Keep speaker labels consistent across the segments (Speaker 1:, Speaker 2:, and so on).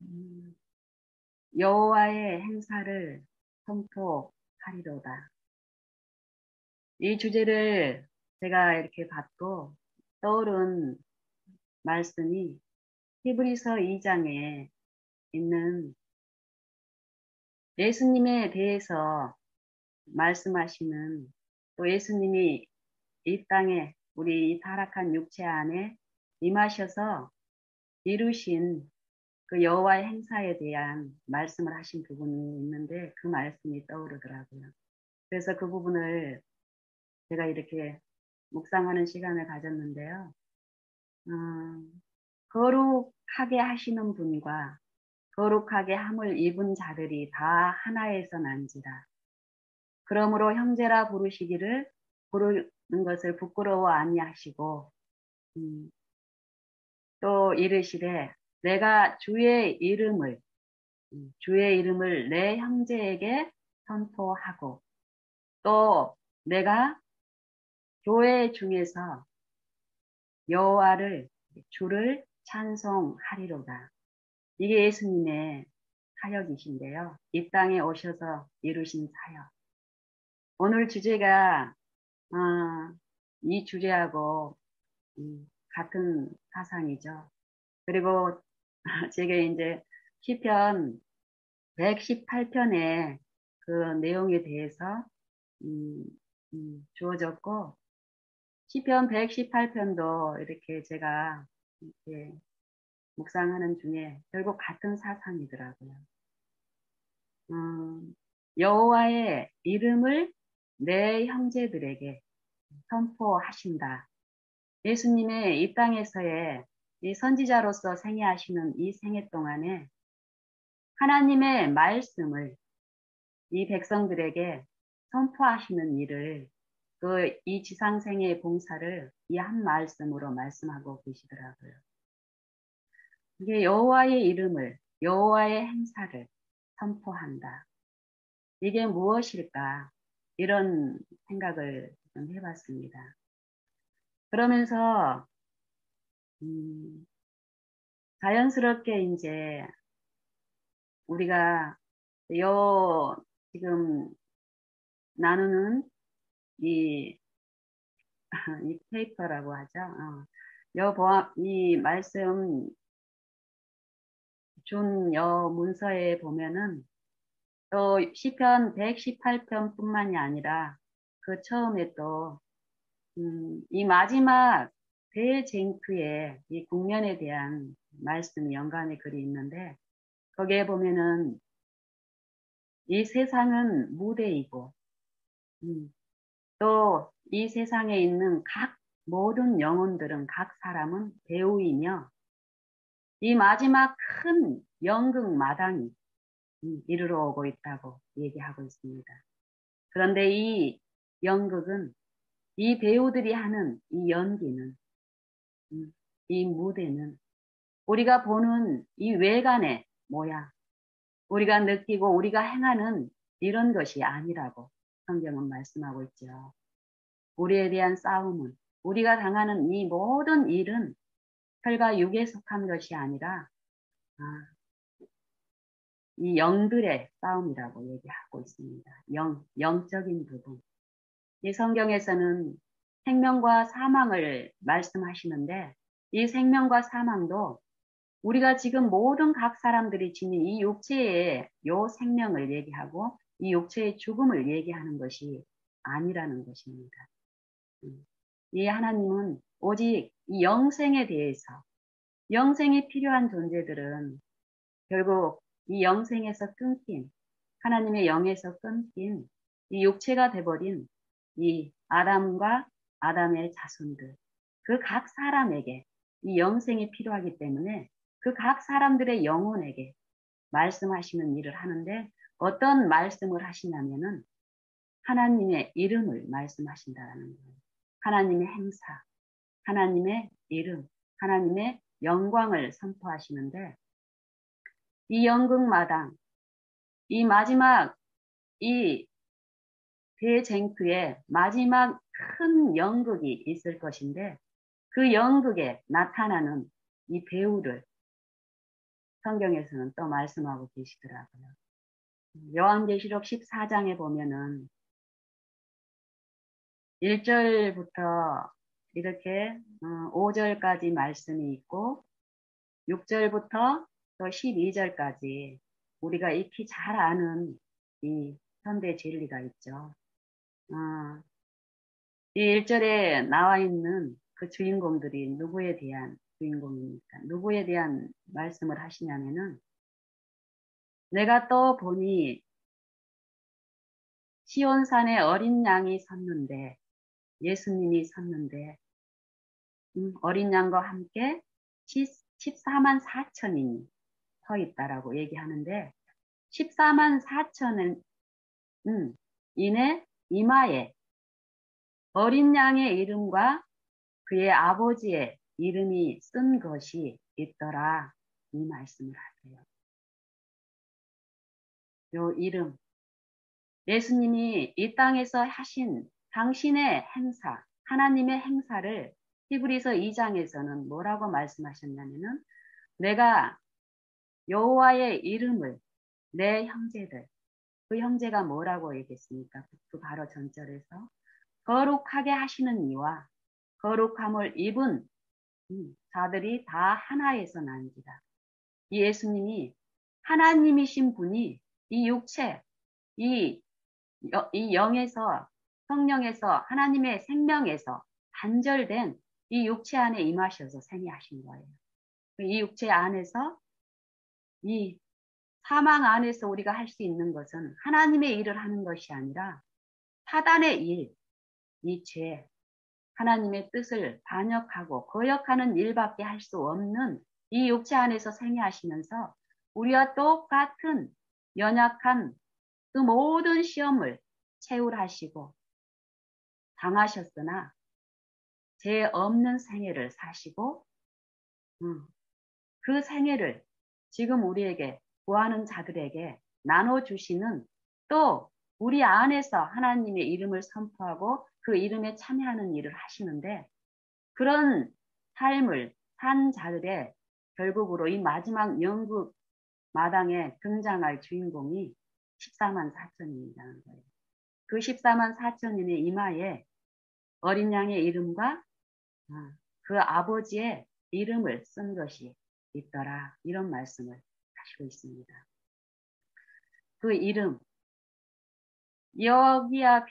Speaker 1: 음, 여호와의 행사를 선포하리로다. 이 주제를 제가 이렇게 받고 떠오른 말씀이 히브리서 2장에 있는 예수님에 대해서 말씀하시는, 또 예수님이 이 땅에 우리 이 타락한 육체 안에 임하셔서 이루신 그 여호와의 행사에 대한 말씀을 하신 부분이 있는데 그 말씀이 떠오르더라고요. 그래서 그 부분을 제가 이렇게 묵상하는 시간을 가졌는데요. 거룩하게 하시는 분과 거룩하게 함을 입은 자들이 다 하나에서 난지라. 그러므로 형제라 부르시기를 부르는 것을 부끄러워 아니하시고, 음, 또 이르시되 내가 주의 이름을 내 형제에게 선포하고, 또 내가 교회 중에서 여호와를 주를 찬송하리로다. 이게 예수님의 사역이신데요. 이 땅에 오셔서 이루신 사역. 오늘 주제가 이 주제하고 같은 사상이죠. 그리고 제게 이제 시편 118편의 그 내용에 대해서 음, 주어졌고, 시편 118편도 이렇게 제가 이렇게 묵상하는 중에 결국 같은 사상이더라고요. 음, 여호와의 이름을 내 형제들에게 선포하신다. 예수님의 이 땅에서의 이 선지자로서 생애하시는 이 생애 동안에 하나님의 말씀을 이 백성들에게 선포하시는 일을, 이 지상생애의 봉사를 이 한 말씀으로 말씀하고 계시더라고요. 이게 여호와의 이름을, 여호와의 행사를 선포한다. 이게 무엇일까? 이런 생각을 좀 해봤습니다. 그러면서 음, 자연스럽게 이제 우리가 지금 나누는 이, 이 페이퍼라고 하죠. 이 말씀 준 문서에 보면은 또 시편 118편뿐만이 아니라 그 처음에 또 이 마지막 대쟁투의 이 국면에 대한 말씀이 연관의 글이 있는데, 거기에 보면은 이 세상은 무대이고 또 이 세상에 있는 각 모든 영혼들은, 각 사람은 배우이며 이 마지막 큰 연극 마당이 이르러 오고 있다고 얘기하고 있습니다. 그런데 이 연극은, 이 배우들이 하는 이 연기는, 이 무대는 우리가 보는 이 외관의 모양, 우리가 느끼고 우리가 행하는 이런 것이 아니라고 성경은 말씀하고 있죠. 우리에 대한 싸움은, 우리가 당하는 이 모든 일은 혈과 육에 속한 것이 아니라 이 영들의 싸움이라고 얘기하고 있습니다. 영적인 부분. 이 성경에서는 생명과 사망을 말씀하시는데, 이 생명과 사망도 우리가 지금 모든 각 사람들이 지닌 이 육체의 요 생명을 얘기하고 이 육체의 죽음을 얘기하는 것이 아니라는 것입니다. 이 하나님은 오직 이 영생에 대해서, 영생이 필요한 존재들은 결국 이 영생에서 끊긴, 하나님의 영에서 끊긴 이 육체가 돼버린 이 아담과 아담의 자손들, 그 각 사람에게 이 영생이 필요하기 때문에 그 각 사람들의 영혼에게 말씀하시는 일을 하는데, 어떤 말씀을 하시냐면은 하나님의 이름을 말씀하신다라는 거예요. 하나님의 행사, 하나님의 이름, 하나님의 영광을 선포하시는데, 이 연극마당, 이 마지막, 이 대쟁투의 마지막 큰 연극이 있을 것인데, 그 연극에 나타나는 이 배우를 성경에서는 또 말씀하고 계시더라고요. 요한계시록 14장에 보면은 1절부터 이렇게 5절까지 말씀이 있고 6절부터 또 12절까지 우리가 익히 잘 아는 이 현대 진리가 있죠. 이 1절에 나와 있는 그 주인공들이 누구에 대한 주인공입니까? 누구에 대한 말씀을 하시냐면은 내가 또 보니 시온산에 어린 양이 섰는데 예수님이 섰는데 어린 양과 함께 14만 4천인이 서 있다라고 얘기하는데 14만 4천은 이내 이마에 어린 양의 이름과 그의 아버지의 이름이 쓴 것이 있더라. 이 말씀을 하세요. 요 이름, 예수님이 이 땅에서 하신 당신의 행사, 하나님의 행사를 히브리서 2장에서는 뭐라고 말씀하셨냐면은 내가 여호와의 이름을 내 형제들, 그 형제가 뭐라고 얘기했습니까? 그 바로 전절에서 거룩하게 하시는 이와 거룩함을 입은 자들이 다 하나에서 난지라. 이 예수님이 하나님이신 분이 이 육체, 이 영에서 성령에서 하나님의 생명에서 단절된 이 육체 안에 임하셔서 생애하신 거예요. 이 육체 안에서 이 사망 안에서 우리가 할 수 있는 것은 하나님의 일을 하는 것이 아니라 사단의 일, 이 죄, 하나님의 뜻을 반역하고 거역하는 일밖에 할 수 없는 이 육체 안에서 생애하시면서 우리와 똑같은 연약한 그 모든 시험을 채울하시고 당하셨으나 죄 없는 생애를 사시고 그 생애를 지금 우리에게 구하는 자들에게 나눠주시는 또 우리 안에서 하나님의 이름을 선포하고 그 이름에 참여하는 일을 하시는데 그런 삶을 산 자들의 결국으로 이 마지막 영국 마당에 등장할 주인공이 14만 4천인이라는 거예요. 그 14만 4천인의 이마에 어린 양의 이름과 그 아버지의 이름을 쓴 것이 있더라. 이런 말씀을 하시고 있습니다. 그 이름, 여기와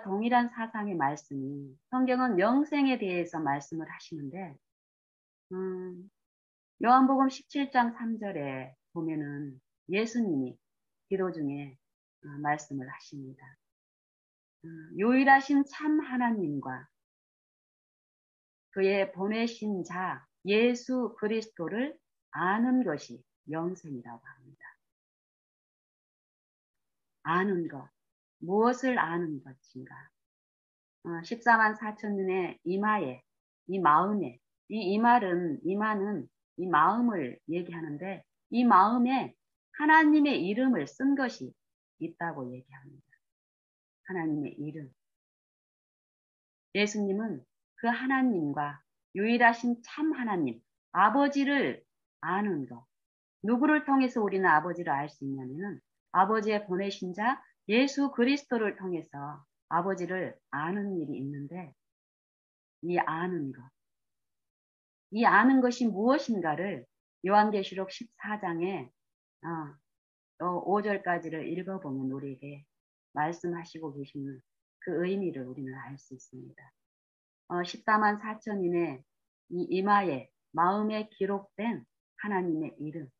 Speaker 1: 동일한 사상의 말씀이 성경은 영생에 대해서 말씀을 하시는데 요한복음 17장 3절에 보면은 예수님이 기도 중에 말씀을 하십니다. 유일하신 참 하나님과 그의 보내신 자 예수 그리스도를 아는 것이 영생이라고 합니다. 아는 것, 무엇을 아는 것인가? 14만 4천년의 이마에, 이 마음에, 이마는 이 마음을 얘기하는데 이 마음에 하나님의 이름을 쓴 것이 있다고 얘기합니다. 하나님의 이름. 예수님은 그 하나님과 유일하신 참 하나님, 아버지를 아는 것. 누구를 통해서 우리는 아버지를 알 수 있냐면은 아버지의 보내신 자 예수 그리스도를 통해서 아버지를 아는 일이 있는데 이 아는 것. 이 아는 것이 무엇인가를 요한계시록 14장에 5절까지를 읽어보면 우리에게 말씀하시고 계시는 그 의미를 우리는 알 수 있습니다. 14만 4천인의 이 이마에 마음에 기록된 하나님의 이름,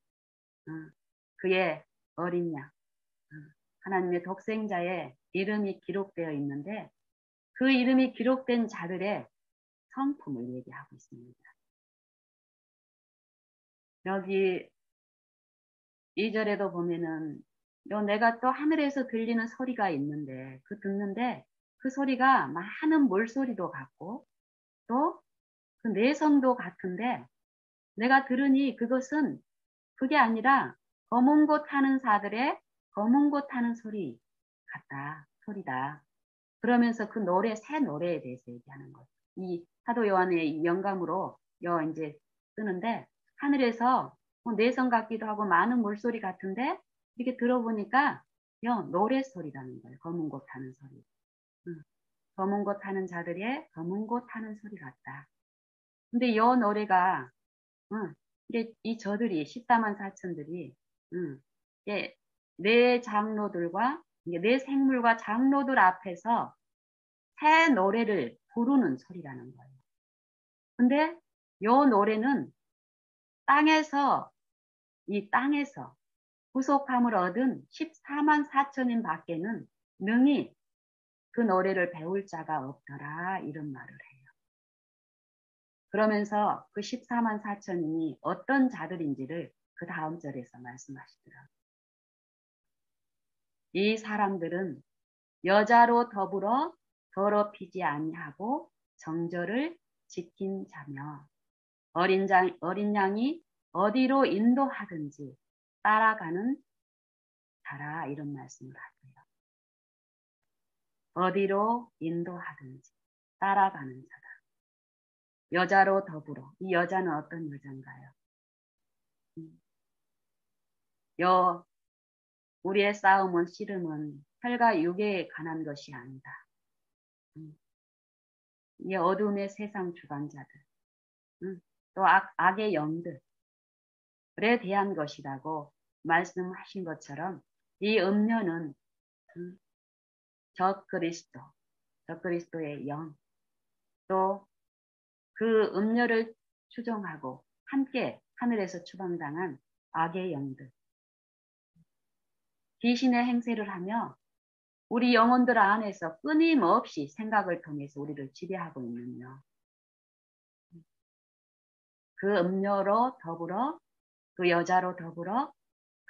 Speaker 1: 그의 어린 양, 하나님의 독생자의 이름이 기록되어 있는데 그 이름이 기록된 자들의 성품을 얘기하고 있습니다. 여기 2절에도 보면은 내가 또 하늘에서 들리는 소리가 있는데 듣는데 그 소리가 많은 물소리도 같고 또 그 내성도 같은데 내가 들으니 그게 아니라 검은 곳 타는 자들의 검은 곳 타는 소리 같다. 소리다. 그러면서 그 새 노래에 대해서 얘기하는 거예요. 이 사도 요한의 영감으로 이제 쓰는데 하늘에서 내성 같기도 하고 많은 물소리 같은데 이렇게 들어보니까 노래 소리라는 거예요. 검은 곳 타는 소리. 응. 검은 곳 타는 자들의 검은 곳 타는 소리 같다. 근데 이 노래가 응, 이게 이 저들이 14만 4천들이 응, 이게 내 장로들과 이게 내 생물과 장로들 앞에서 새 노래를 부르는 소리라는 거예요. 근데 요 노래는 땅에서 이 땅에서 구속함을 얻은 14만 4천인 밖에는 능히 그 노래를 배울 자가 없더라 이런 말을 해요. 그러면서 그 14만 4천인이 어떤 자들인지를 그 다음 절에서 말씀하시더라고요. 이 사람들은 여자로 더불어 더럽히지 아니하고 정절을 지킨 자며 어린 양이 어디로 인도하든지 따라가는 자라 이런 말씀을 하세요. 어디로 인도하든지 따라가는 자다. 여자로 더불어. 이 여자는 어떤 여자인가요? 여 우리의 싸움은 씨름은 혈과 육에 관한 것이 아니다. 이 어둠의 세상 주관자들, 또 악의 영들에 대한 것이라고 말씀하신 것처럼 이 음료는 적 그리스도의 영, 또 그 음료를 추종하고 함께 하늘에서 추방당한 악의 영들, 귀신의 행세를 하며 우리 영혼들 안에서 끊임없이 생각을 통해서 우리를 지배하고 있는요. 그 음료로 더불어 그 여자로 더불어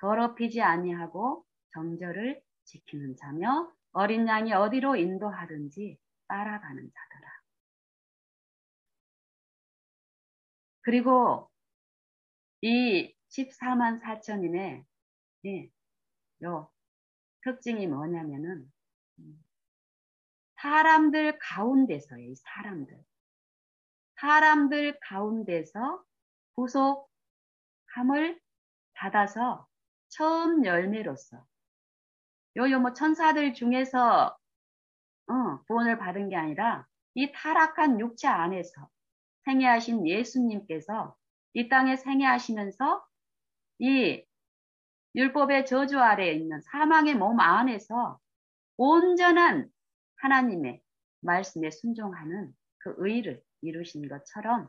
Speaker 1: 더럽히지 아니하고 정절을 지키는 자며 어린 양이 어디로 인도하든지 따라가는 자더라. 그리고 이 14만 4천인의 요 특징이 뭐냐면은 사람들 가운데서의 사람들 가운데서 구속함을 받아서 처음 열매로서 뭐 천사들 중에서 구원을 받은 게 아니라 이 타락한 육체 안에서 생애하신 예수님께서 이 땅에 생애하시면서 이 율법의 저주 아래에 있는 사망의 몸 안에서 온전한 하나님의 말씀에 순종하는 그 의를 이루신 것처럼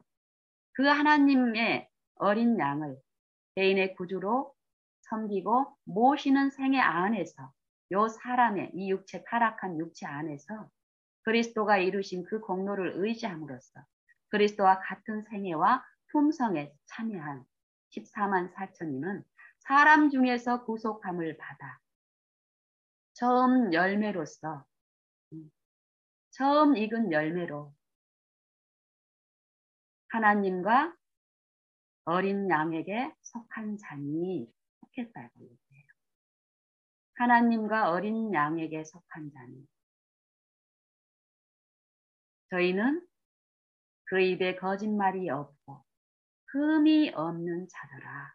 Speaker 1: 그 하나님의 어린 양을 개인의 구주로 섬기고 모시는 생애 안에서 요 사람의 이 육체 타락한 육체 안에서 그리스도가 이루신 그 공로를 의지함으로써 그리스도와 같은 생애와 품성에 참여한 14만 4천인은 사람 중에서 구속함을 받아 처음 열매로서 처음 익은 열매로 하나님과 어린 양에게 속한 자니 속했다고 얘기해요. 하나님과 어린 양에게 속한 자니 저희는 그 입에 거짓말이 없고 흠이 없는 자더라.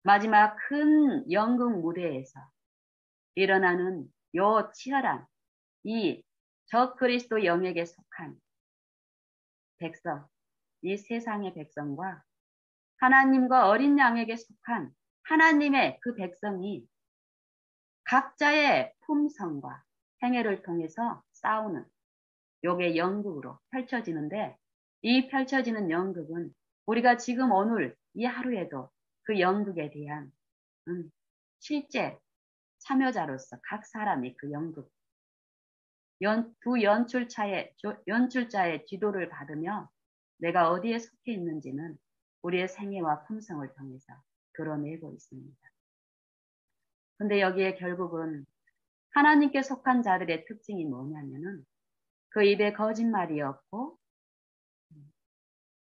Speaker 1: 마지막 큰 연극 무대에서 일어나는 요 치열한 이 적그리스도 영에게 속한 백성, 이 세상의 백성과 하나님과 어린 양에게 속한 하나님의 그 백성이 각자의 품성과 행위를 통해서 싸우는 요게 연극으로 펼쳐지는데 이 펼쳐지는 연극은 우리가 지금 오늘 이 하루에도 그 연극에 대한 실제 참여자로서 각 사람이 그 연극 두 연출자의 지도를 받으며 내가 어디에 속해 있는지는 우리의 생애와 품성을 통해서 드러내고 있습니다. 근데 여기에 결국은 하나님께 속한 자들의 특징이 뭐냐면은 그 입에 거짓말이 없고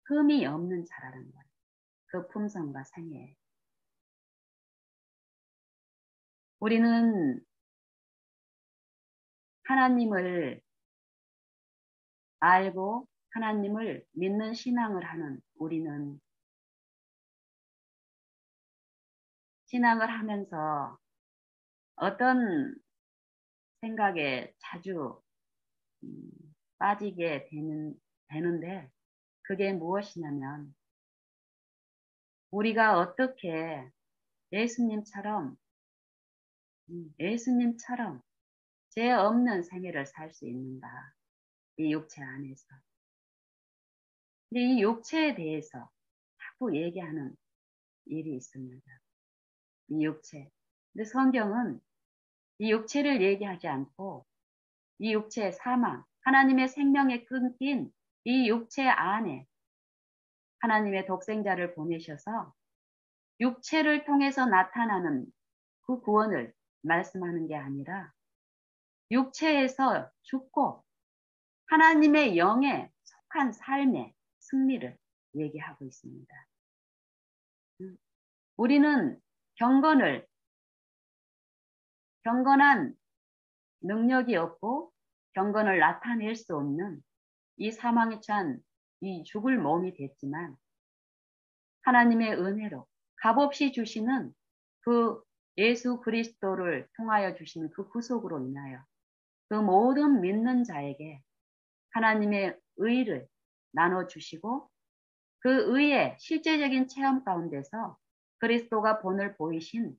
Speaker 1: 흠이 없는 자라는 거예요. 그 품성과 생애. 우리는 하나님을 알고 하나님을 믿는 신앙을 하는 우리는 신앙을 하면서 어떤 생각에 자주 빠지게 되는데 그게 무엇이냐면 우리가 어떻게 예수님처럼 죄 없는 생애를 살 수 있는가, 이 육체 안에서. 근데 이 육체에 대해서 자꾸 얘기하는 일이 있습니다. 이 육체. 근데 성경은 이 육체를 얘기하지 않고 이 육체의 사망, 하나님의 생명에 끊긴 이 육체 안에 하나님의 독생자를 보내셔서 육체를 통해서 나타나는 그 구원을 말씀하는 게 아니라 육체에서 죽고 하나님의 영에 속한 삶의 승리를 얘기하고 있습니다. 우리는 경건한 능력이 없고 경건을 나타낼 수 없는 이 사망에 처한 이 죽을 몸이 됐지만 하나님의 은혜로 값없이 주시는 그 예수 그리스도를 통하여 주시는 그 구속으로 인하여 그 모든 믿는 자에게 하나님의 의를 나눠주시고 그 의의 실제적인 체험 가운데서 그리스도가 본을 보이신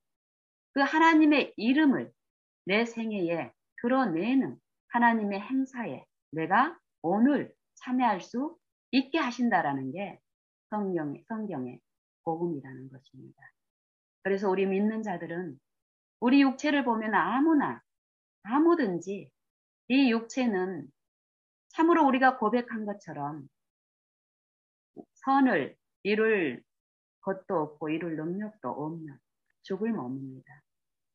Speaker 1: 그 하나님의 이름을 내 생애에 드러내는 하나님의 행사에 내가 오늘 참여할 수 있게 하신다라는 게 성경의 복음이라는 것입니다. 그래서 우리 믿는 자들은 우리 육체를 보면 아무든지 이 육체는 참으로 우리가 고백한 것처럼 선을 이룰 것도 없고 이룰 능력도 없는 죽을 몸입니다.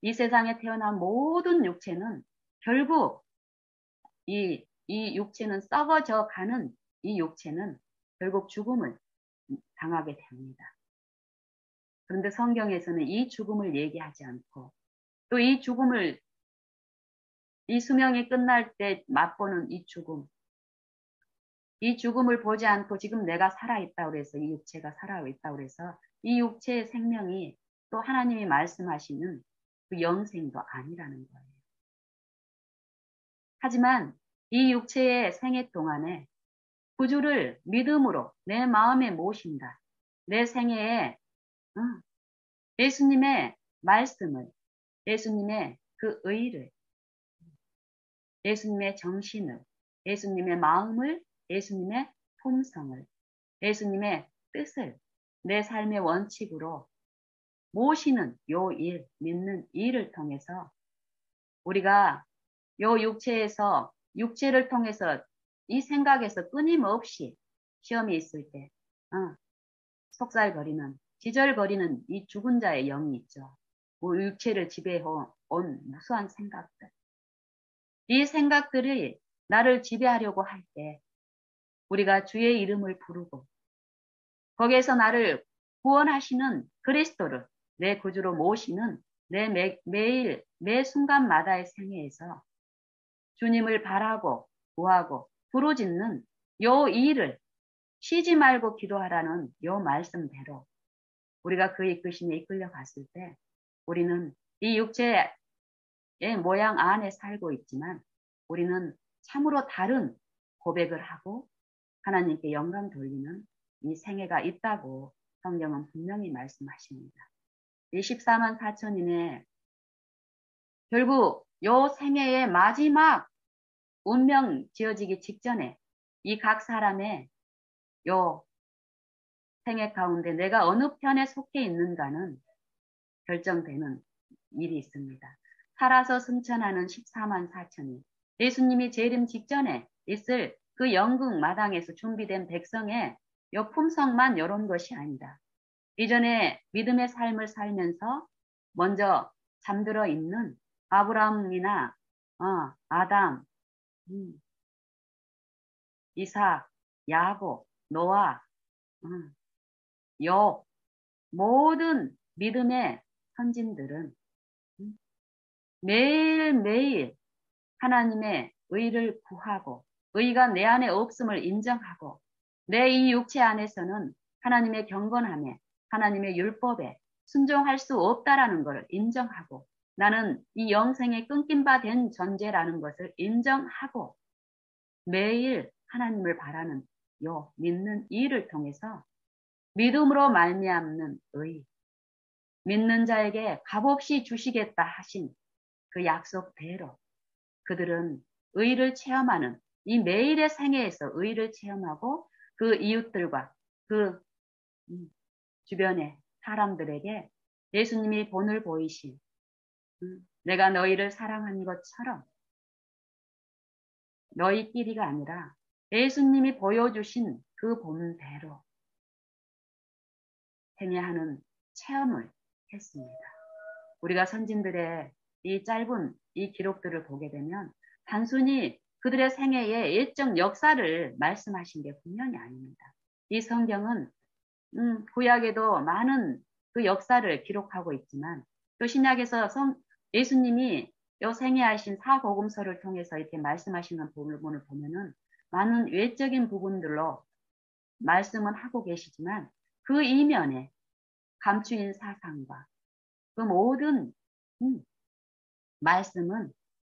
Speaker 1: 이 세상에 태어난 모든 육체는 결국 이 육체는 썩어져 가는 이 육체는 결국 죽음을 당하게 됩니다. 그런데 성경에서는 이 죽음을 얘기하지 않고 또 이 수명이 끝날 때 맛보는 이 죽음을 보지 않고 지금 내가 살아있다고 해서 이 육체가 살아있다고 해서 이 육체의 생명이 또 하나님이 말씀하시는 그 영생도 아니라는 거예요. 하지만 이 육체의 생애 동안에 구주를 믿음으로 내 마음에 모신다. 내 생애에 예수님의 말씀을, 예수님의 그 의를, 예수님의 정신을, 예수님의 마음을, 예수님의 품성을, 예수님의 뜻을 내 삶의 원칙으로 모시는 요 일, 믿는 일을 통해서 우리가 요 육체를 통해서 이 생각에서 끊임없이 시험이 있을 때 속살거리는, 기절거리는 이 죽은 자의 영이 있죠. 그 육체를 지배해온 무수한 생각들. 이 생각들이 나를 지배하려고 할 때 우리가 주의 이름을 부르고 거기에서 나를 구원하시는 그리스도를 내 구주로 모시는 내 매일 매 순간마다의 생애에서 주님을 바라고 구하고 부르짖는 요 일을 쉬지 말고 기도하라는 요 말씀대로 우리가 그 이끄심에 이끌려 갔을 때 우리는 이 육체의 모양 안에 살고 있지만 우리는 참으로 다른 고백을 하고 하나님께 영광 돌리는 이 생애가 있다고 성경은 분명히 말씀하십니다. 이 14만 4천인의 결국 요 생애의 마지막 운명 지어지기 직전에 이 각 사람의 요 생애 가운데 내가 어느 편에 속해 있는가는 결정되는 일이 있습니다. 살아서 승천하는 14만 4천이 예수님이 재림 직전에 있을 그 영국 마당에서 준비된 백성의 요 품성만 이런 것이 아니다. 이전에 믿음의 삶을 살면서 먼저 잠들어 있는 아브라함이나 아담, 이삭, 야곱, 노아, 욥 모든 믿음의 선진들은 매일매일 하나님의 의를 구하고 의가 내 안에 없음을 인정하고 내 이 육체 안에서는 하나님의 경건함에 하나님의 율법에 순종할 수 없다라는 것을 인정하고 나는 이 영생에 끊긴 바 된 존재라는 것을 인정하고 매일 하나님을 바라는 요 믿는 일을 통해서 믿음으로 말미암는 의, 믿는 자에게 값없이 주시겠다 하신 그 약속대로 그들은 의를 체험하는 이 매일의 생애에서 의를 체험하고 그 이웃들과 그 주변의 사람들에게 예수님이 본을 보이신 내가 너희를 사랑한 것처럼 너희끼리가 아니라 예수님이 보여주신 그 본대로 행해하는 체험을 했습니다. 우리가 선진들의 이 짧은 이 기록들을 보게 되면 단순히 그들의 생애의 일정 역사를 말씀하신 게 분명히 아닙니다. 이 성경은 구약에도 많은 그 역사를 기록하고 있지만 또 신약에서 예수님이 요 생애하신 사복음서를 통해서 이렇게 말씀하시는 부분을 보면은 많은 외적인 부분들로 말씀은 하고 계시지만 그 이면에 감추인 사상과 그 모든 말씀은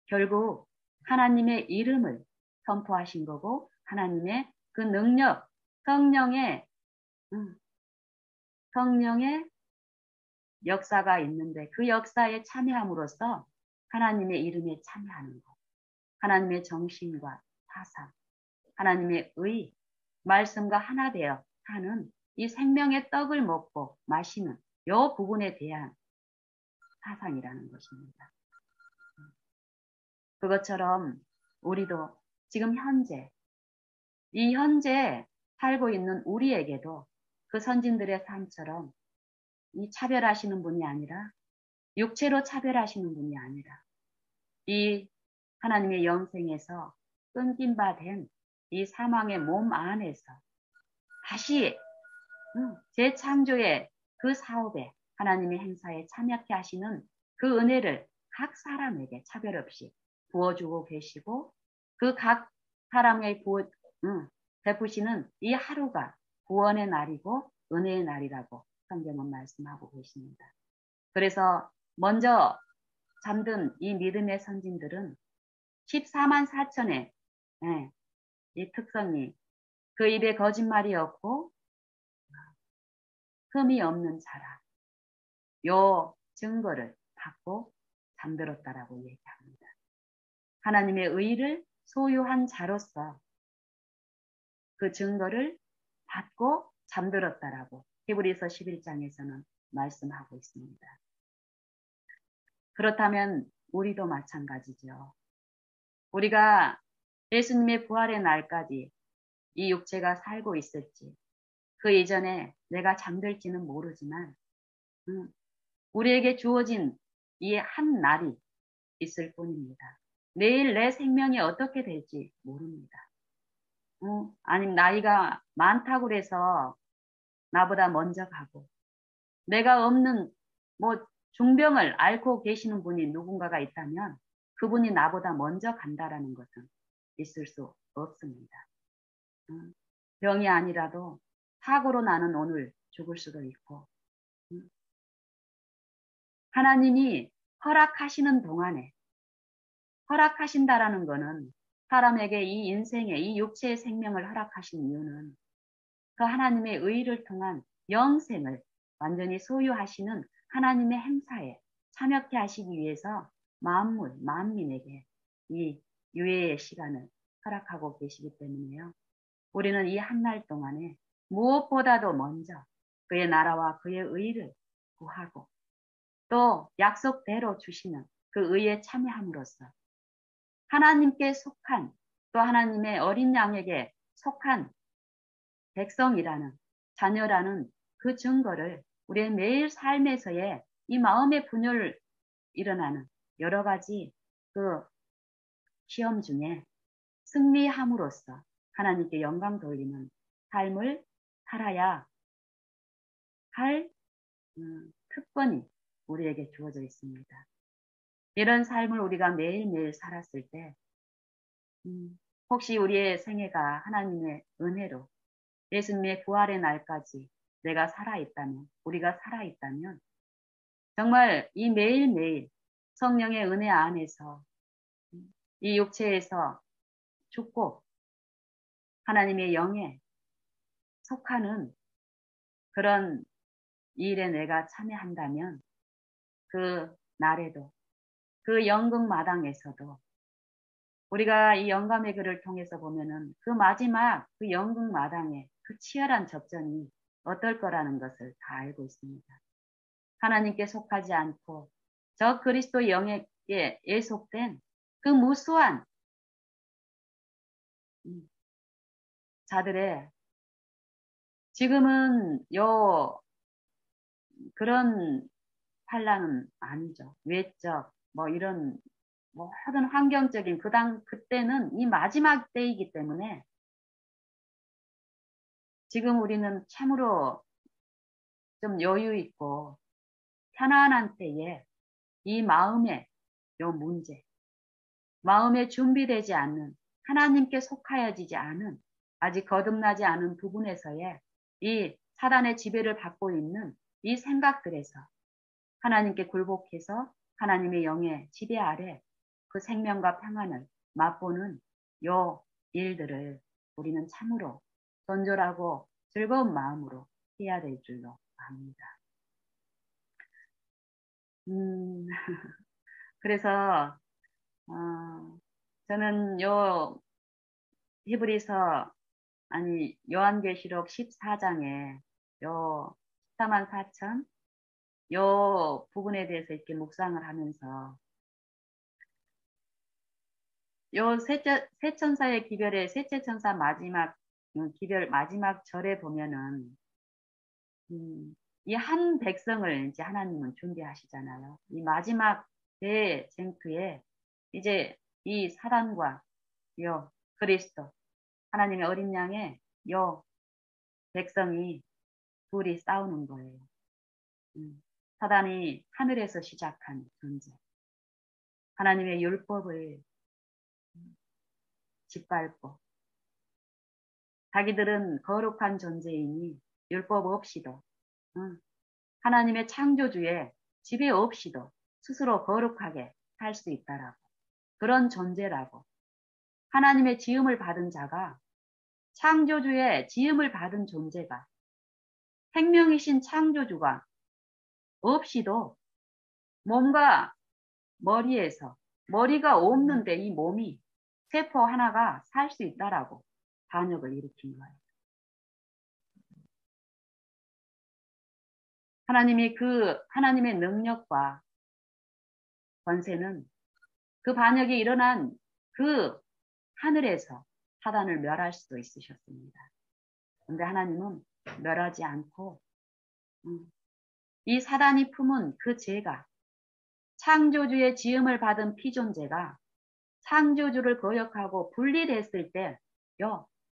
Speaker 1: 결국 하나님의 이름을 선포하신 거고 하나님의 그 능력, 성령의 역사가 있는데 그 역사에 참여함으로써 하나님의 이름에 참여하는 것, 하나님의 정신과 사상, 하나님의 의, 말씀과 하나 되어 사는 이 생명의 떡을 먹고 마시는 이 부분에 대한 사상이라는 것입니다. 그것처럼 우리도 지금 이 현재 살고 있는 우리에게도 그 선진들의 삶처럼 이 차별하시는 분이 아니라 육체로 차별하시는 분이 아니라 이 하나님의 영생에서 끊긴 바 된 이 사망의 몸 안에서 다시 재창조의 그 사업에 하나님의 행사에 참여케 하시는 그 은혜를 각 사람에게 차별 없이 부어주고 계시고 그 각 사람에게 베푸시는 이 하루가 구원의 날이고 은혜의 날이라고 성경은 말씀하고 계십니다. 그래서 먼저 잠든 이 믿음의 선진들은 14만 4천의 이 특성이 그 입에 거짓말이 없고 흠이 없는 자라. 요 증거를 받고 잠들었다라고 얘기합니다. 하나님의 의를 소유한 자로서 그 증거를 받고 잠들었다라고 히브리서 11장에서는 말씀하고 있습니다. 그렇다면 우리도 마찬가지죠. 우리가 예수님의 부활의 날까지 이 육체가 살고 있을지 그 이전에 내가 잠들지는 모르지만 우리에게 주어진 이 한 날이 있을 뿐입니다. 내일 내 생명이 어떻게 될지 모릅니다. 아니면 나이가 많다고 그래서 나보다 먼저 가고 내가 없는 뭐 중병을 앓고 계시는 분이 누군가가 있다면 그분이 나보다 먼저 간다라는 것은 있을 수 없습니다. 병이 아니라도 사고로 나는 오늘 죽을 수도 있고 하나님이 허락하시는 동안에 허락하신다라는 것은 사람에게 이 인생의 이 육체의 생명을 허락하신 이유는 그 하나님의 의를 통한 영생을 완전히 소유하시는 하나님의 행사에 참여케 하시기 위해서 만물, 만민에게 이 유예의 시간을 허락하고 계시기 때문에요. 우리는 이 한 날 동안에 무엇보다도 먼저 그의 나라와 그의 의를 구하고 또 약속대로 주시는 그 의에 참여함으로써 하나님께 속한 또 하나님의 어린 양에게 속한 백성이라는 자녀라는 그 증거를 우리의 매일 삶에서의 이 마음의 분열 일어나는 여러 가지 그 시험 중에 승리함으로써 하나님께 영광 돌리는 삶을 살아야 할 특권이 우리에게 주어져 있습니다. 이런 삶을 우리가 매일매일 살았을 때 혹시 우리의 생애가 하나님의 은혜로 예수님의 부활의 날까지 내가 살아있다면 우리가 살아있다면 정말 이 매일매일 성령의 은혜 안에서 이 육체에서 죽고 하나님의 영에 속하는 그런 일에 내가 참여한다면 그 날에도 그 연극 마당에서도 우리가 이 영감의 글을 통해서 보면은 그 마지막 그 연극 마당에 그 치열한 접전이 어떨 거라는 것을 다 알고 있습니다. 하나님께 속하지 않고 저 그리스도 영에 예속된 그 무수한 자들의 지금은 그런 환란은 아니죠. 외적 뭐 이런 모든 환경적인 그때는 이 마지막 때이기 때문에 지금 우리는 참으로 좀 여유 있고 편안한 때에 이 마음의 문제, 마음에 준비되지 않는 하나님께 속하여지지 않은 아직 거듭나지 않은 부분에서의 이 사단의 지배를 받고 있는 이 생각들에서 하나님께 굴복해서 하나님의 영의 지배 아래 그 생명과 평안을 맛보는 요 일들을 우리는 참으로 존절하고 즐거운 마음으로 해야 될 줄로 압니다. 그래서 저는 히브리서 요한계시록 14장에 요 14만 4천 요 부분에 대해서 이렇게 묵상을 하면서 요 세 천사의 기별의 셋째 천사 마지막 기별 마지막 절에 보면은 이 한 백성을 이제 하나님은 준비하시잖아요. 이 마지막 대쟁투에 이제 이 사단과 요 그리스도 하나님의 어린 양의 요 백성이 둘이 싸우는 거예요. 사단이 하늘에서 시작한 존재. 하나님의 율법을 짓밟고 자기들은 거룩한 존재이니 율법 없이도 하나님의 창조주의 지배 없이도 스스로 거룩하게 살 수 있다라고 그런 존재라고 하나님의 지음을 받은 자가 창조주의 지음을 받은 존재가 생명이신 창조주가 없이도 몸과 머리가 없는데 이 몸이 세포 하나가 살 수 있다라고 반역을 일으킨 거예요. 하나님의 능력과 권세는 그 반역이 일어난 그 하늘에서 사단을 멸할 수도 있으셨습니다. 근데 하나님은 멸하지 않고 이 사단이 품은 그 죄가 창조주의 지음을 받은 피존재가 창조주를 거역하고 분리됐을 때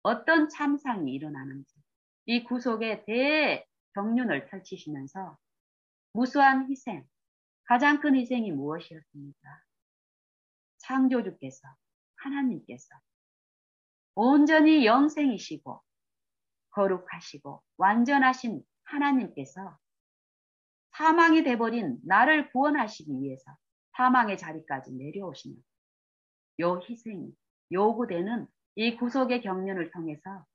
Speaker 1: 어떤 참상이 일어나는지 이 구속의 대경륜을 펼치시면서 무수한 희생, 가장 큰 희생이 무엇이었습니까? 창조주께서 하나님께서 온전히 영생이시고 거룩하시고 완전하신 하나님께서 사망이 돼버린 나를 구원하시기 위해서 사망의 자리까지 내려오시는 요 희생이 요구되는 이 구속의 경륜을 통해서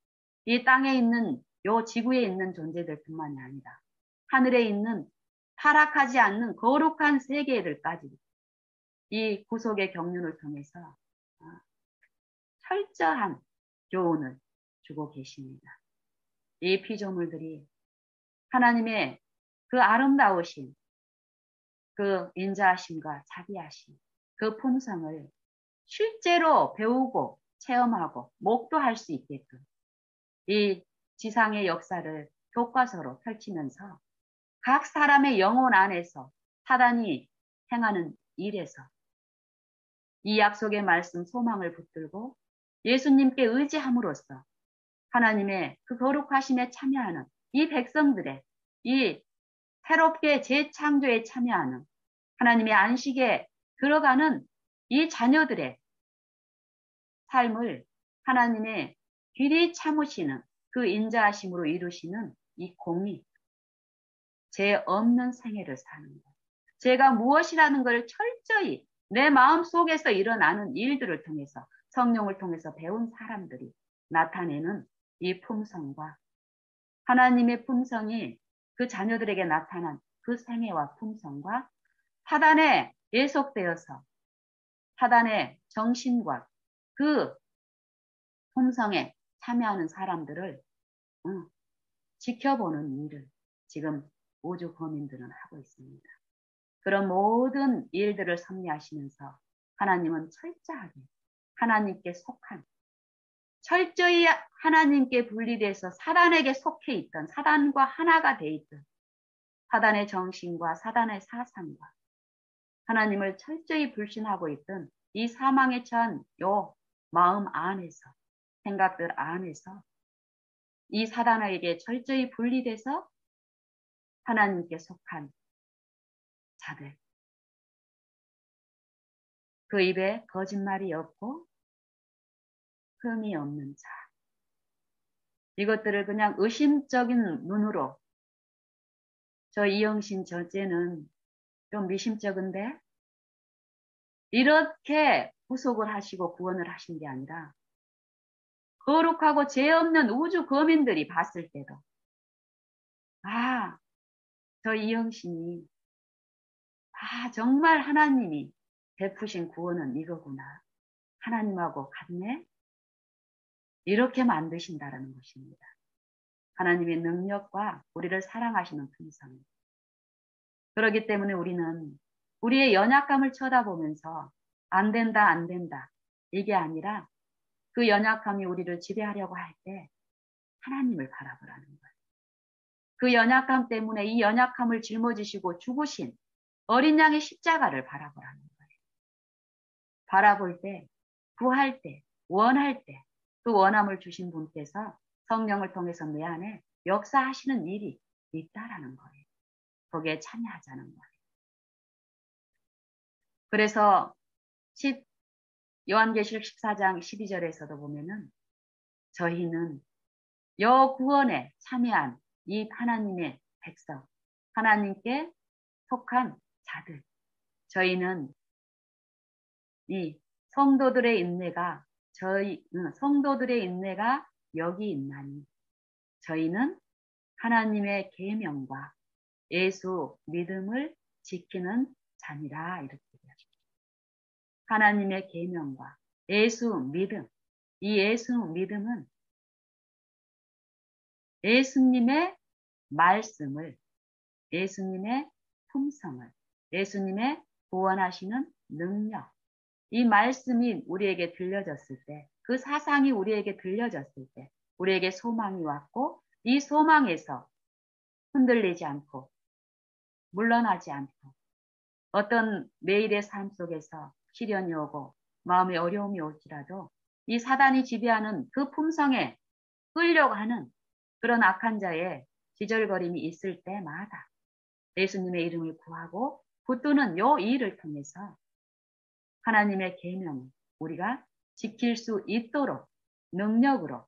Speaker 1: 이 땅에 있는 요 지구에 있는 존재들뿐만이 아니라 하늘에 있는 타락하지 않는 거룩한 세계들까지 이 구속의 경륜을 통해서 철저한 교훈을 주고 계십니다. 이 피조물들이 하나님의 그 아름다우신 그 인자하심과 자비하심 그 품성을 실제로 배우고 체험하고 목도할 수 있게끔 이 지상의 역사를 교과서로 펼치면서 각 사람의 영혼 안에서 사단이 행하는 일에서 이 약속의 말씀 소망을 붙들고 예수님께 의지함으로써 하나님의 그 거룩하심에 참여하는 이 백성들의 이 새롭게 재창조에 참여하는 하나님의 안식에 들어가는 이 자녀들의 삶을 하나님의 길이 참으시는 그 인자하심으로 이루시는 이 공의, 죄 없는 생애를 사는 것. 제가 무엇이라는 것을 철저히 내 마음 속에서 일어나는 일들을 통해서 성령을 통해서 배운 사람들이 나타내는 이 품성과 하나님의 품성이 그 자녀들에게 나타난 그 생애와 품성과 사단에 예속되어서 사단의 정신과 그 품성에 참여하는 사람들을 지켜보는 일을 지금 우주 거민들은 하고 있습니다. 그런 모든 일들을 섭리하시면서 하나님은 철저하게 하나님께 속한 철저히 하나님께 분리돼서 사단에게 속해 있던 사단과 하나가 돼 있던 사단의 정신과 사단의 사상과 하나님을 철저히 불신하고 있던 이 사망에 처한 요 마음 안에서 생각들 안에서 이 사단에게 철저히 분리돼서 하나님께 속한 자들 그 입에 거짓말이 없고 흠이 없는 자 이것들을 그냥 의심적인 눈으로 저 이영신 저째는 좀 미심쩍은데 이렇게 구속을 하시고 구원을 하신 게 아니라 거룩하고 죄 없는 우주 거민들이 봤을 때도 아, 저 이영신이 정말 하나님이 베푸신 구원은 이거구나. 하나님하고 같네. 이렇게 만드신다라는 것입니다. 하나님의 능력과 우리를 사랑하시는 품성. 그렇기 때문에 우리는 우리의 연약감을 쳐다보면서 안 된다, 안 된다. 이게 아니라 그 연약함이 우리를 지배하려고 할 때 하나님을 바라보라는 거예요. 그 연약함 때문에 이 연약함을 짊어지시고 죽으신 어린 양의 십자가를 바라보라는 거예요. 바라볼 때, 구할 때, 원할 때, 그 원함을 주신 분께서 성령을 통해서 내 안에 역사하시는 일이 있다라는 거예요. 거기에 참여하자는 거예요. 그래서 요한계시록 14장 12절에서도 보면은 저희는 여구원에 참여한 이 하나님의 백성, 하나님께 속한 자들, 저희는 이 성도들의 인내가 여기 있나니 저희는 하나님의 계명과 예수 믿음을 지키는 자니라 이렇게 얘기합니다. 하나님의 계명과 예수 믿음, 이 예수 믿음은 예수님의 말씀을, 예수님의 품성을, 예수님의 구원하시는 능력, 이 말씀이 우리에게 들려졌을 때, 그 사상이 우리에게 들려졌을 때, 우리에게 소망이 왔고, 이 소망에서 흔들리지 않고, 물러나지 않고, 어떤 매일의 삶 속에서 시련이 오고, 마음의 어려움이 올지라도, 이 사단이 지배하는 그 품성에 끌려고 하는 그런 악한 자의 지절거림이 있을 때마다 예수님의 이름을 구하고 붙드는 요 일을 통해서 하나님의 계명 우리가 지킬 수 있도록 능력으로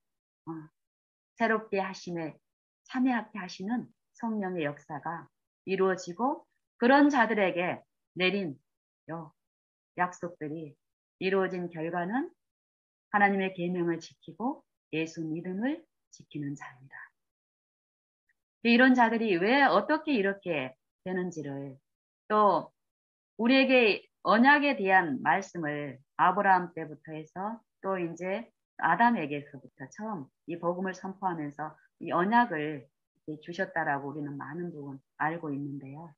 Speaker 1: 새롭게 하심에 참여하게 하시는 성령의 역사가 이루어지고 그런 자들에게 내린 요 약속들이 이루어진 결과는 하나님의 계명을 지키고 예수 믿음을 지키는 자입니다. 이런 자들이 왜 어떻게 이렇게 되는지를 또 우리에게 언약에 대한 말씀을 아브라함 때부터 해서 또 이제 아담에게서부터 처음 이 복음을 선포하면서 이 언약을 주셨다라고 우리는 많은 부분 알고 있는데요.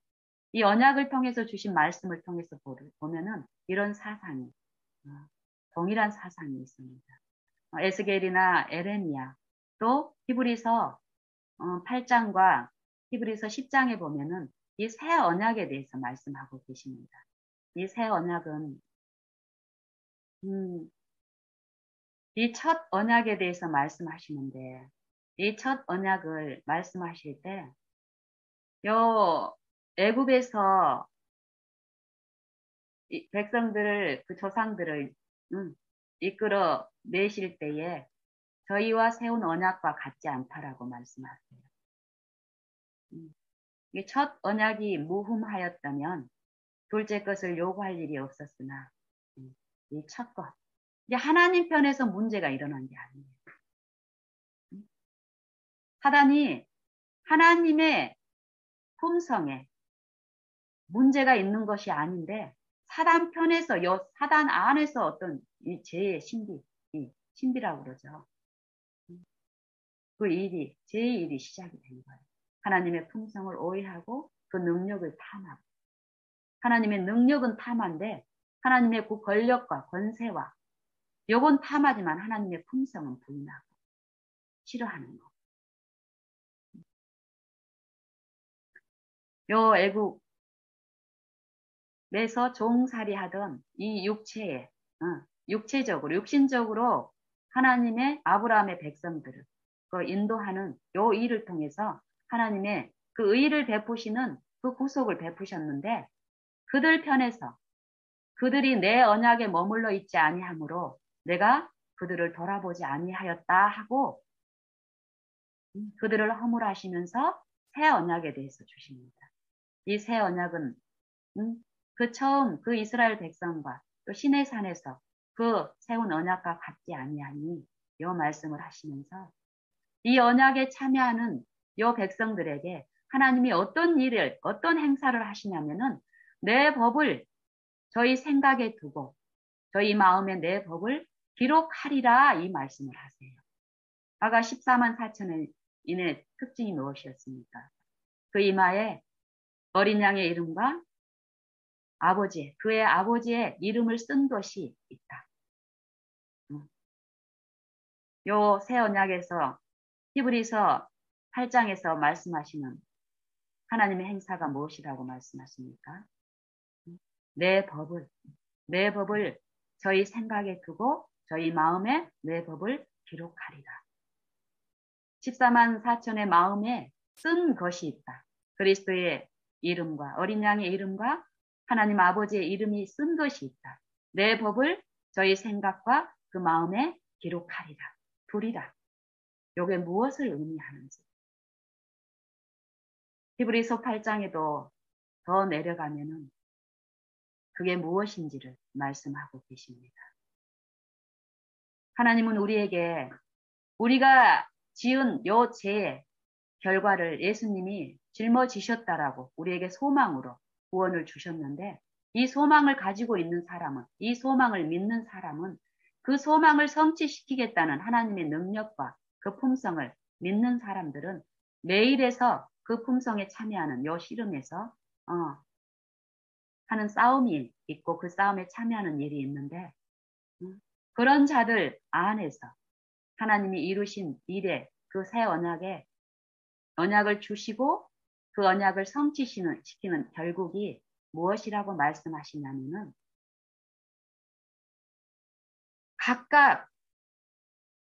Speaker 1: 이 언약을 통해서 주신 말씀을 통해서 보면은 이런 사상이 동일한 사상이 있습니다. 에스겔이나 에레미야 또 히브리서 8장과 히브리서 10장에 보면은 이 새 언약에 대해서 말씀하고 계십니다. 이 새 언약은 이 첫 언약에 대해서 말씀하시는데 이 첫 언약을 말씀하실 때 요 애굽에서 이 백성들을 그 조상들을 이끌어 내실 때에 저희와 세운 언약과 같지 않다라고 말씀하세요. 이 첫 언약이 무흠하였다면 둘째 것을 요구할 일이 없었으나 이 첫 것. 이제 하나님 편에서 문제가 일어난 게 아니에요. 사단이 하나님의 품성에 문제가 있는 것이 아닌데 사단 편에서 사단 안에서 어떤 이 죄의 이 신비라고 그러죠. 그 일이 죄의 일이 시작이 된 거예요. 하나님의 품성을 오해하고 그 능력을 탐하고 하나님의 능력은 탐한데 하나님의 그 권력과 권세와 요건 탐하지만 하나님의 품성은 부인하고 싫어하는 거. 요 애굽에서 종살이 하던 이 육체에 육체적으로 육신적으로 하나님의 아브라함의 백성들을 그 인도하는 요 일을 통해서 하나님의 그 의를 베푸시는 그 구속을 베푸셨는데 그들 편에서 그들이 내 언약에 머물러 있지 아니하므로 내가 그들을 돌아보지 아니하였다 하고 그들을 허물하시면서 새 언약에 대해서 주십니다. 이 새 언약은 그 처음 그 이스라엘 백성과 또 시내산에서 그 세운 언약과 같지 아니하니 이 말씀을 하시면서 이 언약에 참여하는 이 백성들에게 하나님이 어떤 일을 어떤 행사를 하시냐면은 내 법을 저희 생각에 두고 저희 마음에 내 법을 기록하리라 이 말씀을 하세요. 아까 14만 4천의 인의 특징이 무엇이었습니까? 그 이마에 어린 양의 이름과 그의 아버지의 이름을 쓴 것이 있다. 요 새 언약에서 히브리서 8장에서 말씀하시는 하나님의 행사가 무엇이라고 말씀하십니까? 내 법을 저희 생각에 두고 저희 마음에 내 법을 기록하리라. 14만 4천의 마음에 쓴 것이 있다. 그리스도의 이름과 어린 양의 이름과 하나님 아버지의 이름이 쓴 것이 있다. 내 법을 저희 생각과 그 마음에 기록하리라. 두리라. 요게 무엇을 의미하는지. 히브리서 8장에도 더 내려가면은 그게 무엇인지를 말씀하고 계십니다. 하나님은 우리에게 우리가 지은 요 죄의 결과를 예수님이 짊어지셨다라고 우리에게 소망으로 구원을 주셨는데 이 소망을 가지고 있는 사람은 이 소망을 믿는 사람은 그 소망을 성취시키겠다는 하나님의 능력과 그 품성을 믿는 사람들은 매일에서 그 품성에 참여하는 요 씨름에서 하는 싸움이 있고 그 싸움에 참여하는 일이 있는데 그런 자들 안에서 하나님이 이루신 일에 그 새 언약을 주시고 그 언약을 성취시키는 결국이 무엇이라고 말씀하시냐면은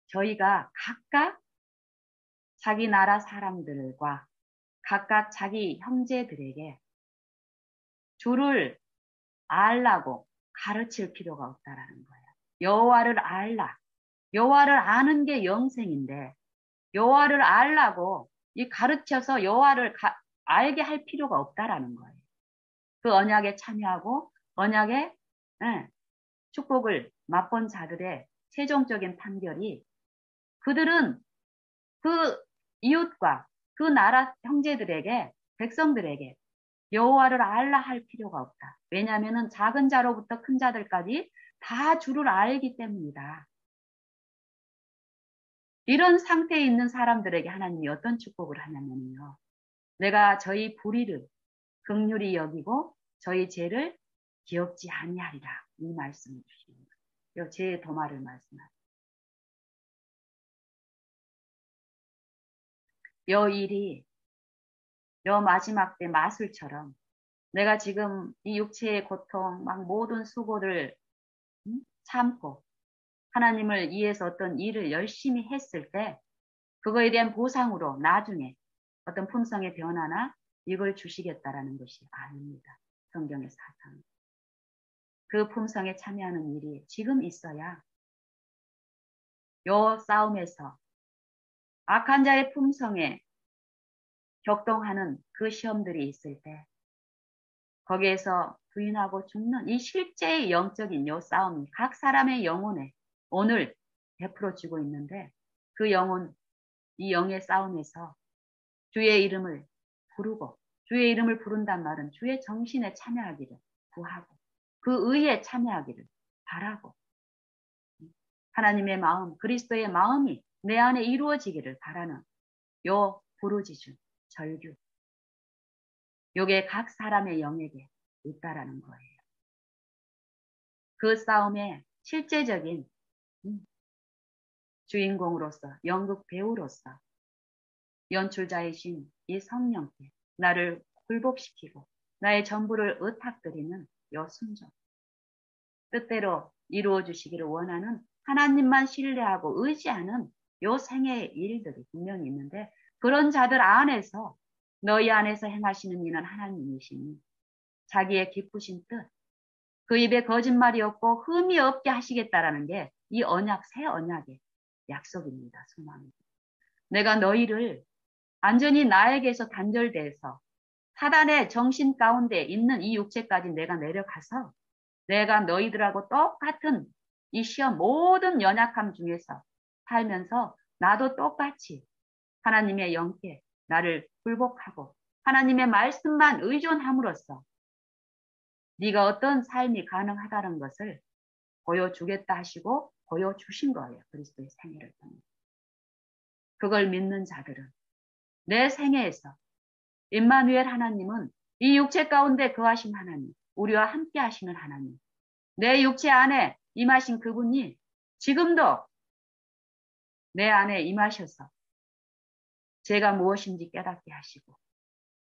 Speaker 1: 저희가 각각 자기 나라 사람들과 각각 자기 형제들에게 주를 알라고 가르칠 필요가 없다라는 거예요. 여호와를 알라. 여호와를 아는 게 영생인데 여호와를 알라고 이 가르쳐서 여호와를 알게 할 필요가 없다라는 거예요. 그 언약에 참여하고 언약의 축복을 맛본 자들의 최종적인 판결이 그들은 그 이웃과 그 나라 형제들에게 백성들에게 여호와를 알라 할 필요가 없다. 왜냐하면 작은 자로부터 큰 자들까지 다 주를 알기 때문이다. 이런 상태에 있는 사람들에게 하나님이 어떤 축복을 하냐면요. 내가 저희 불의를 긍휼히 여기고 저희 죄를 기억지 아니하리라. 이 말씀을 주십니다. 요 죄의 도말을 말씀하십니다. 요 일이 요 마지막 때 마술처럼 내가 지금 이 육체의 고통, 막 모든 수고를 참고 하나님을 위해서 어떤 일을 열심히 했을 때 그거에 대한 보상으로 나중에 어떤 품성의 변화나 이걸 주시겠다라는 것이 아닙니다. 성경의 사상. 그 품성에 참여하는 일이 지금 있어야 요 싸움에서 악한 자의 품성에 격동하는 그 시험들이 있을 때 거기에서 부인하고 죽는 이 실제의 영적인 요 싸움이 각 사람의 영혼에 오늘 베풀어지고 있는데 그 영혼, 이 영의 싸움에서 주의 이름을 부르고 주의 이름을 부른단 말은 주의 정신에 참여하기를 구하고 그 의에 참여하기를 바라고 하나님의 마음, 그리스도의 마음이 내 안에 이루어지기를 바라는 요 부르짖음, 절규. 요게 각 사람의 영에게 있다라는 거예요. 그 싸움의 실제적인 주인공으로서 연극 배우로서 연출자이신 이 성령께 나를 굴복시키고 나의 전부를 의탁드리는 요 순종. 뜻대로 이루어 주시기를 원하는 하나님만 신뢰하고 의지하는 요 생애의 일들이 분명히 있는데 그런 자들 안에서 너희 안에서 행하시는 이는 하나님이시니 자기의 기쁘신 뜻, 그 입에 거짓말이 없고 흠이 없게 하시겠다라는 게 이 언약, 새 언약의 약속입니다. 소망입니다. 내가 너희를 완전히 나에게서 단절돼서 사단의 정신 가운데 있는 이 육체까지 내가 내려가서 내가 너희들하고 똑같은 이 시험 모든 연약함 중에서 살면서 나도 똑같이 하나님의 영께 나를 굴복하고 하나님의 말씀만 의존함으로써 네가 어떤 삶이 가능하다는 것을 보여주겠다 하시고 보여주신 거예요. 그리스도의 생애를 통해. 그걸 믿는 자들은 내 생애에서 임마누엘 하나님은 이 육체 가운데 거하신 하나님, 우리와 함께 하시는 하나님, 내 육체 안에 임하신 그분이 지금도 내 안에 임하셔서 죄가 무엇인지 깨닫게 하시고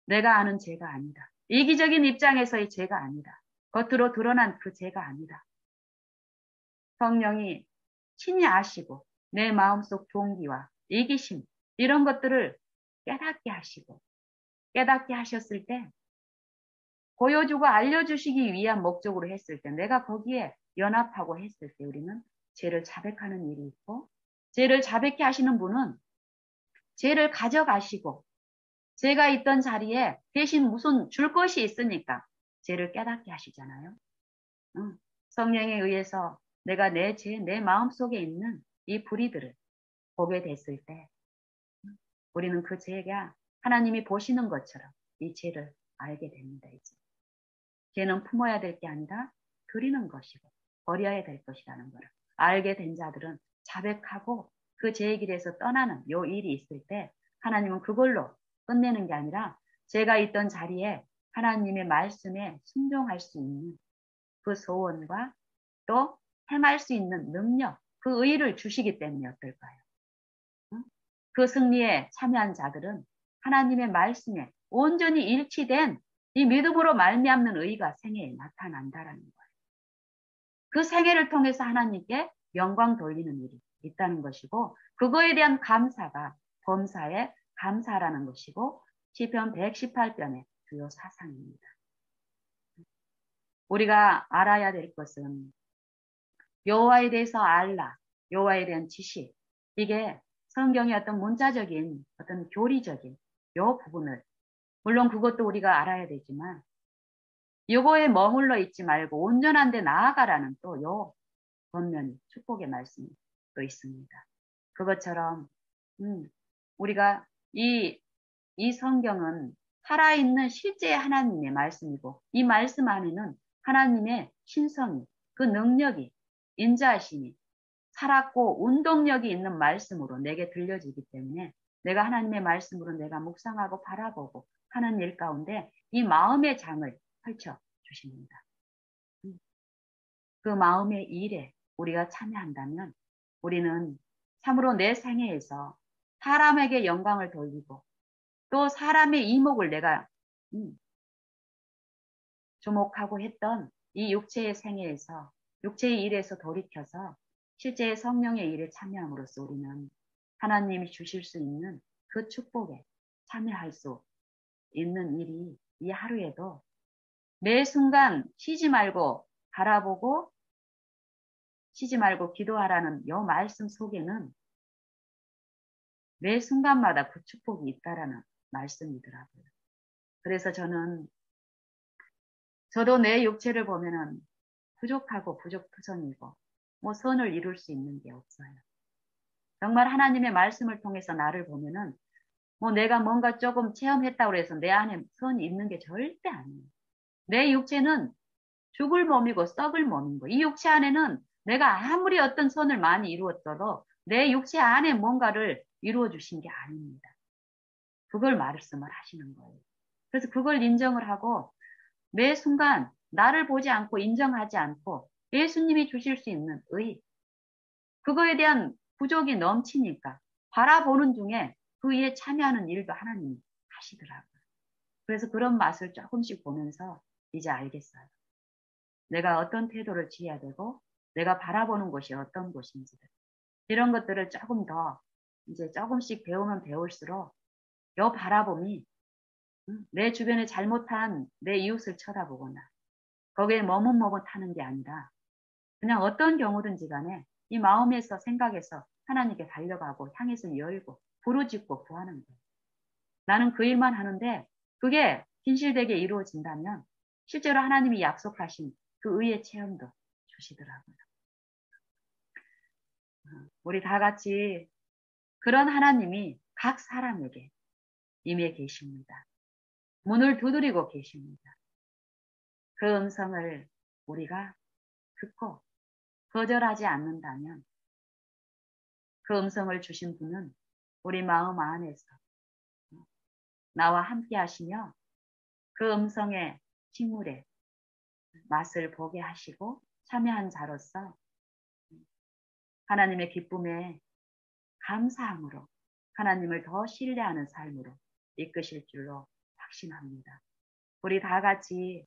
Speaker 1: 내가 아는 죄가 아니다. 이기적인 입장에서의 죄가 아니다. 겉으로 드러난 그 죄가 아니다. 성령이 친히 아시고 내 마음속 동기와 이기심 이런 것들을 깨닫게 하시고 깨닫게 하셨을 때 보여주고 알려주시기 위한 목적으로 했을 때 내가 거기에 연합하고 했을 때 우리는 죄를 자백하는 일이 있고 죄를 자백케 하시는 분은 죄를 가져가시고 죄가 있던 자리에 대신 무슨 줄 것이 있으니까 죄를 깨닫게 하시잖아요. 성령에 의해서 내가 내 죄, 내 마음속에 있는 이 불의들을 보게 됐을 때 우리는 그 죄가 하나님이 보시는 것처럼 이 죄를 알게 됩니다. 이제. 죄는 품어야 될 게 아니라 드리는 것이고 버려야 될 것이라는 거를 알게 된 자들은 자백하고 그 죄의 길에서 떠나는 요 일이 있을 때 하나님은 그걸로 끝내는 게 아니라 제가 있던 자리에 하나님의 말씀에 순종할 수 있는 그 소원과 또 행할 수 있는 능력, 그 의의를 주시기 때문에 어떨까요? 그 승리에 참여한 자들은 하나님의 말씀에 온전히 일치된 이 믿음으로 말미암는 의의가 생애에 나타난다라는 거예요. 그 생애를 통해서 하나님께 영광 돌리는 일이 있다는 것이고 그거에 대한 감사가 범사에 감사라는 것이고 시편 118편의 주요 사상입니다. 우리가 알아야 될 것은 여호와에 대해서 알라, 여호와에 대한 지식, 이게 성경의 어떤 문자적인 어떤 교리적인 요 부분을 물론 그것도 우리가 알아야 되지만 요거에 머물러 있지 말고 온전한 데 나아가라는 또 요 권면이 축복의 말씀이 또 있습니다. 그것처럼 우리가 이 성경은 살아있는 실제 하나님의 말씀이고 이 말씀 안에는 하나님의 신성이 그 능력이 인자하심이 살았고 운동력이 있는 말씀으로 내게 들려지기 때문에 내가 하나님의 말씀으로 내가 묵상하고 바라보고 하는 일 가운데 이 마음의 장을 펼쳐 주십니다. 그 마음의 일에 우리가 참여한다면 우리는 참으로 내 생애에서 사람에게 영광을 돌리고 또 사람의 이목을 내가 주목하고 했던 이 육체의 생애에서 육체의 일에서 돌이켜서 실제의 성령의 일에 참여함으로써 우리는 하나님이 주실 수 있는 그 축복에 참여할 수 있는 일이 이 하루에도 매 순간 쉬지 말고 바라보고 쉬지 말고 기도하라는 이 말씀 속에는 매 순간마다 그 축복이 있다라는 말씀이더라고요. 그래서 저는 저도 내 육체를 보면은 부족하고 부족투성이고 뭐 선을 이룰 수 있는 게 없어요. 정말 하나님의 말씀을 통해서 나를 보면은 뭐 내가 뭔가 조금 체험했다고 해서 내 안에 선이 있는 게 절대 아니에요. 내 육체는 죽을 몸이고 썩을 몸인 거. 이 육체 안에는 내가 아무리 어떤 선을 많이 이루었어도 내 육체 안에 뭔가를 이루어 주신 게 아닙니다. 그걸 말씀을 하시는 거예요. 그래서 그걸 인정을 하고 매 순간 나를 보지 않고 인정하지 않고 예수님이 주실 수 있는 의, 그거에 대한 부족이 넘치니까 바라보는 중에 그 위에 참여하는 일도 하나님이 하시더라고요. 그래서 그런 맛을 조금씩 보면서 이제 알겠어요. 내가 어떤 태도를 취해야 되고 내가 바라보는 곳이 어떤 곳인지를 이런 것들을 조금 더 이제 조금씩 배우면 배울수록 요 바라봄이 내 주변에 잘못한 내 이웃을 쳐다보거나 거기에 머뭇머뭇하는 게 아니라 그냥 어떤 경우든지 간에 이 마음에서 생각에서 하나님께 달려가고 향해서 열고 부르짖고 구하는 거예요. 나는 그 일만 하는데 그게 진실되게 이루어진다면 실제로 하나님이 약속하신 그 의의 체험도 주시더라고요. 우리 다 같이 그런 하나님이 각 사람에게 임해 계십니다. 문을 두드리고 계십니다. 그 음성을 우리가 듣고 거절하지 않는다면 그 음성을 주신 분은 우리 마음 안에서 나와 함께 하시며 그 음성의 식물의 맛을 보게 하시고 참여한 자로서 하나님의 기쁨에 감사함으로 하나님을 더 신뢰하는 삶으로 이끄실 줄로 확신합니다. 우리 다 같이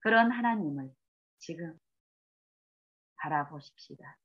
Speaker 1: 그런 하나님을 지금 바라보십시다.